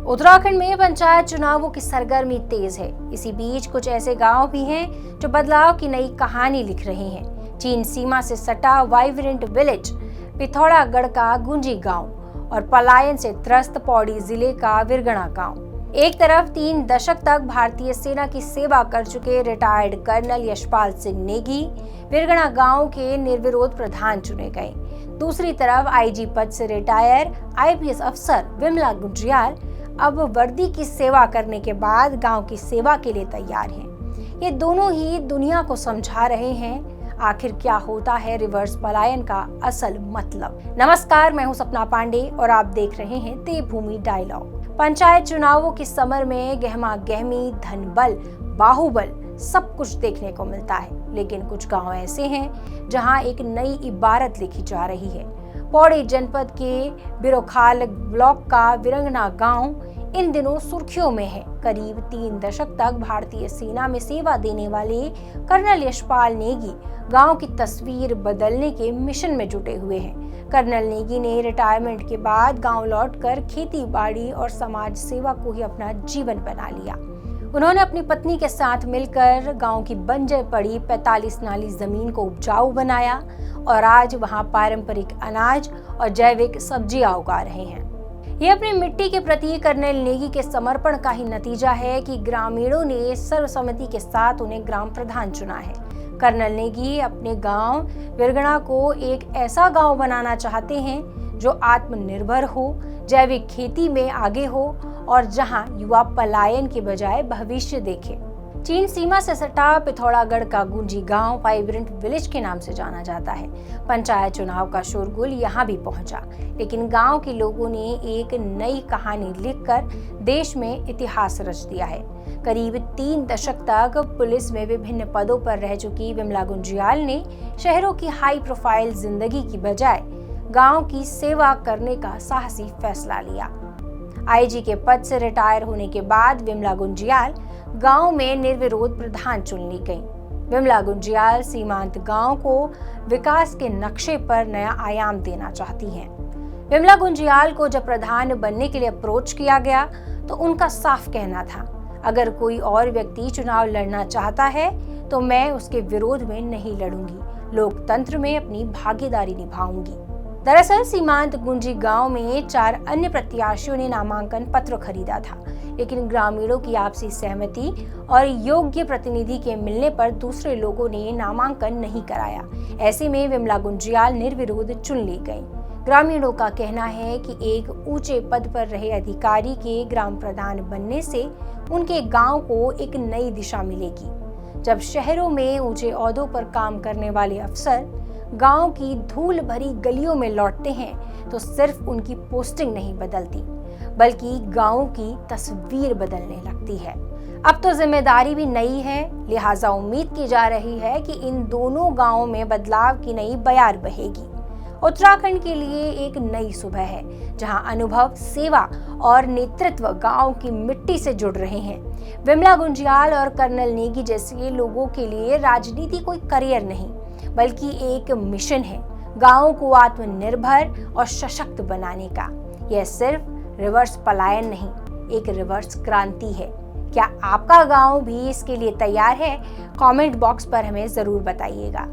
उत्तराखंड में पंचायत चुनावों की सरगर्मी तेज है। इसी बीच कुछ ऐसे गांव भी हैं जो बदलाव की नई कहानी लिख रहे हैं। चीन सीमा से सटा वाइब्रेंट विलेज, पिथौरागढ़ का गुंजी गांव और पलायन से त्रस्त पौड़ी जिले का विरगणा गांव। एक तरफ 3 दशक तक भारतीय सेना की सेवा कर चुके रिटायर्ड कर्नल यशपाल सिंह नेगी विरगणा गांव के निर्विरोध प्रधान चुने गए। दूसरी तरफ आईजी पद से रिटायर आईपीएस अफसर विमला गुंजियाल अब वर्दी की सेवा करने के बाद गांव की सेवा के लिए तैयार हैं। ये दोनों ही दुनिया को समझा रहे हैं आखिर क्या होता है रिवर्स पलायन का असल मतलब। नमस्कार, मैं हूं सपना पांडे और आप देख रहे हैं देवभूमि डायलॉग। पंचायत चुनावों की समर में गहमा गहमी, धनबल, बाहुबल सब कुछ देखने को मिलता है, लेकिन कुछ गांव ऐसे हैं जहां एक नई इबारत लिखी जा रही है। पौड़ी जनपद के बिरोखाल ब्लॉक का विरंगना गांव इन दिनों सुर्खियों में है। करीब 3 दशक तक भारतीय सेना में सेवा देने वाले कर्नल यशपाल नेगी गांव की तस्वीर बदलने के मिशन में जुटे हुए हैं। कर्नल नेगी ने रिटायरमेंट के बाद गांव लौटकर खेती बाड़ी और समाज सेवा को ही अपना जीवन बना लिया। उन्होंने अपनी पत्नी के साथ मिलकर गांव की बंजर पड़ी 45 नाली जमीन को उपजाऊ बनाया और आज वहां पारंपरिक अनाज और जैविक सब्जियां उगा रहे हैं। ये अपनी मिट्टी के प्रति कर्नल नेगी के समर्पण का ही नतीजा है कि ग्रामीणों ने सर्वसम्मति के साथ उन्हें ग्राम प्रधान चुना है। कर्नल नेगी अपने गांव विरगणा को एक ऐसा गांव बनाना चाहते हैं जो आत्मनिर्भर हो, जैविक खेती में आगे हो और जहां युवा पलायन के बजाय भविष्य देखे। चीन सीमा से सटा पिथौरागढ़ का गुंजी गांव वाइब्रेंट विलेज के नाम से जाना जाता है। पंचायत चुनाव का शोरगुल यहां भी पहुंचा, लेकिन गांव के लोगों ने एक नई कहानी लिखकर देश में इतिहास रच दिया है। करीब 3 दशक तक पुलिस में विभिन्न पदों पर रह चुकी विमला गुंजियाल ने शहरों की हाई प्रोफाइल जिंदगी की बजाय गांव की सेवा करने का साहसी फैसला लिया। आईजी के पद से रिटायर होने के बाद विमला गुंजियाल गांव में निर्विरोध प्रधान चुन ली गईं। विमला गुंजियाल सीमांत गांव को विकास के नक्शे पर नया आयाम देना चाहती हैं। विमला गुंजियाल को जब प्रधान बनने के लिए अप्रोच किया गया तो उनका साफ कहना था, अगर कोई और व्यक्ति चुनाव लड़ना चाहता है तो मैं उसके विरोध में नहीं लड़ूंगी, लोकतंत्र में अपनी भागीदारी निभाऊंगी। दरअसल सीमांत गुंजी गांव में 4 अन्य प्रत्याशियों ने नामांकन पत्र खरीदा था, लेकिन ग्रामीणों की आपसी सहमति और योग्य प्रतिनिधि के मिलने पर दूसरे लोगों ने नामांकन नहीं कराया। ऐसे में विमला गुंजियाल निर्विरोध चुन ली गईं। ग्रामीणों का कहना है कि एक ऊंचे पद पर रहे अधिकारी के ग्राम प्रधान बनने से उनके गांव को एक नई दिशा मिलेगी। जब शहरों में ऊंचे ओहदों पर काम करने वाले अफसर गांव की धूल भरी गलियों में लौटते हैं तो सिर्फ उनकी पोस्टिंग नहीं बदलती, बल्कि गांव की तस्वीर बदलने लगती है। अब तो जिम्मेदारी भी नई है, लिहाजा उम्मीद की जा रही है कि इन दोनों गांवों में बदलाव की नई बयार बहेगी। उत्तराखंड के लिए एक नई सुबह है, जहां अनुभव, सेवा और नेतृत्व गांव की मिट्टी से जुड़ रहे हैं। विमला गुंजियाल और कर्नल नेगी जैसे लोगों के लिए राजनीति कोई करियर नहीं, बल्कि एक मिशन है, गांवों को आत्मनिर्भर और सशक्त बनाने का। यह सिर्फ रिवर्स पलायन नहीं, एक रिवर्स क्रांति है। क्या आपका गांव भी इसके लिए तैयार है? कमेंट बॉक्स पर हमें जरूर बताइएगा।